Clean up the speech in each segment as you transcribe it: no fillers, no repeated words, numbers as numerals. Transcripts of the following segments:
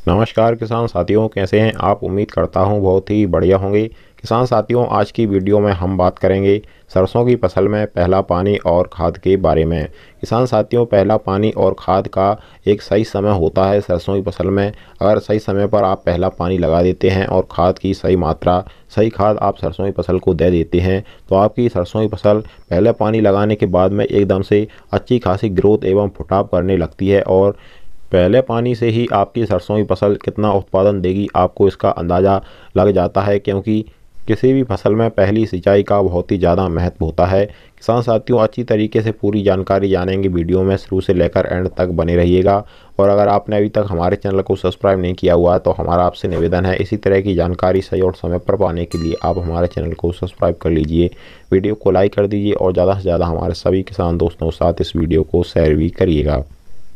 नमस्कार किसान साथियों, कैसे हैं आप। उम्मीद करता हूं बहुत ही बढ़िया होंगे। किसान साथियों, आज की वीडियो में हम बात करेंगे सरसों की फसल में पहला पानी और खाद के बारे में। किसान साथियों, पहला पानी और खाद का एक सही समय होता है सरसों की फसल में। अगर सही समय पर आप पहला पानी लगा देते हैं और खाद की सही मात्रा, सही खाद आप सरसों की फसल को दे देते हैं तो आपकी सरसों की फसल पहले पानी लगाने के बाद में एकदम से अच्छी खासी ग्रोथ एवं फुटाव करने लगती है। और पहले पानी से ही आपकी सरसों की फसल कितना उत्पादन देगी आपको इसका अंदाज़ा लग जाता है, क्योंकि किसी भी फसल में पहली सिंचाई का बहुत ही ज़्यादा महत्व होता है। किसान साथियों, अच्छी तरीके से पूरी जानकारी जानेंगे वीडियो में, शुरू से लेकर एंड तक बने रहिएगा। और अगर आपने अभी तक हमारे चैनल को सब्सक्राइब नहीं किया हुआ है तो हमारा आपसे निवेदन है, इसी तरह की जानकारी सही और समय पर पाने के लिए आप हमारे चैनल को सब्सक्राइब कर लीजिए, वीडियो को लाइक कर दीजिए और ज़्यादा से ज़्यादा हमारे सभी किसान दोस्तों के साथ इस वीडियो को शेयर भी करिएगा।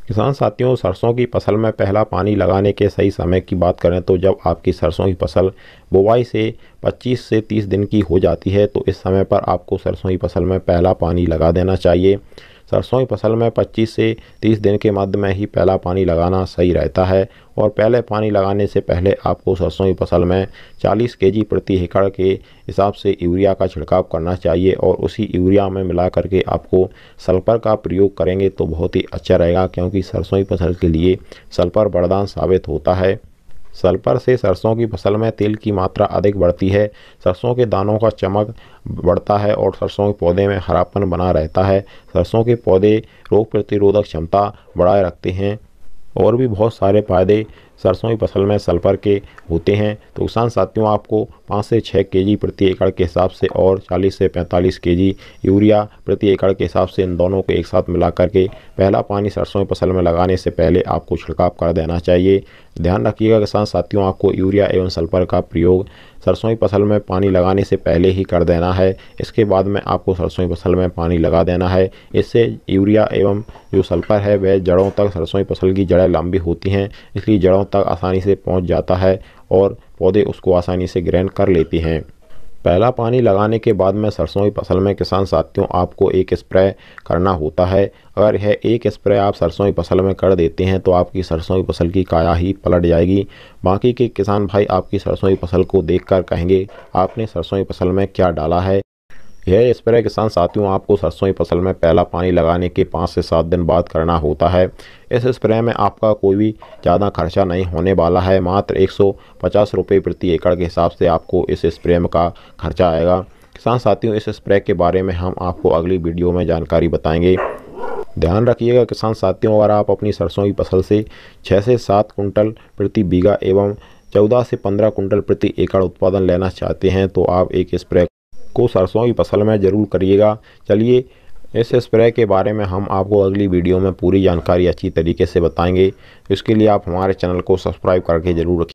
किसान साथियों, सरसों की फसल में पहला पानी लगाने के सही समय की बात करें तो जब आपकी सरसों की फसल बुवाई से 25 से 30 दिन की हो जाती है तो इस समय पर आपको सरसों की फसल में पहला पानी लगा देना चाहिए। सरसों की फसल में 25 से 30 दिन के मध्य में ही पहला पानी लगाना सही रहता है। और पहले पानी लगाने से पहले आपको सरसों की फसल में 40 केजी प्रति एकड़ के हिसाब से यूरिया का छिड़काव करना चाहिए। और उसी यूरिया में मिला करके आपको सल्फर का प्रयोग करेंगे तो बहुत ही अच्छा रहेगा, क्योंकि सरसों की फसल के लिए सल्फर वरदान साबित होता है। सल्फर से सरसों की फसल में तेल की मात्रा अधिक बढ़ती है, सरसों के दानों का चमक बढ़ता है और सरसों के पौधे में हरापन बना रहता है। सरसों के पौधे रोग प्रतिरोधक क्षमता बढ़ाए रखते हैं और भी बहुत सारे फायदे सरसों की फसल में सल्फर के होते हैं। तो किसान साथियों, आपको 5 से 6 केजी प्रति एकड़ के हिसाब से और 40 से 45 केजी यूरिया प्रति एकड़ के हिसाब से इन दोनों को एक साथ मिला करके पहला पानी सरसों की फसल में लगाने से पहले आपको छिड़काव कर देना चाहिए। ध्यान रखिएगा किसान साथियों, आपको यूरिया एवं सल्फर का प्रयोग सरसों की फसल में पानी लगाने से पहले ही कर देना है। इसके बाद में आपको सरसों की फसल में पानी लगा देना है। इससे यूरिया एवं जो सल्फर है वह जड़ों तक, सरसों की फसल की जड़ें लंबी होती हैं इसलिए जड़ों तक आसानी से पहुंच जाता है और पौधे उसको आसानी से ग्रहण कर लेते हैं। पहला पानी लगाने के बाद में सरसों की फसल में किसान साथियों आपको एक स्प्रे करना होता है। अगर यह एक स्प्रे आप सरसों की फसल में कर देते हैं तो आपकी सरसों की फसल की काया ही पलट जाएगी। बाकी के किसान भाई आपकी सरसों की फसल को देखकर कहेंगे आपने सरसों की फसल में क्या डाला है। यह स्प्रे किसान साथियों आपको सरसों की फसल में पहला पानी लगाने के 5 से 7 दिन बाद करना होता है। इस स्प्रे में आपका कोई भी ज़्यादा खर्चा नहीं होने वाला है, मात्र 150 रुपये प्रति एकड़ के हिसाब से आपको इस स्प्रे में का खर्चा आएगा। किसान साथियों, इस स्प्रे के बारे में हम आपको अगली वीडियो में जानकारी बताएंगे। ध्यान रखिएगा किसान साथियों, अगर आप अपनी सरसों की फसल से 6 से 7 कुंटल प्रति बीघा एवं 14 से 15 कुंटल प्रति एकड़ उत्पादन लेना चाहते हैं तो आप एक स्प्रे को सरसों की फसल में ज़रूर करिएगा। चलिए, इस स्प्रे के बारे में हम आपको अगली वीडियो में पूरी जानकारी अच्छी तरीके से बताएंगे। इसके लिए आप हमारे चैनल को सब्सक्राइब करके ज़रूर रखिए।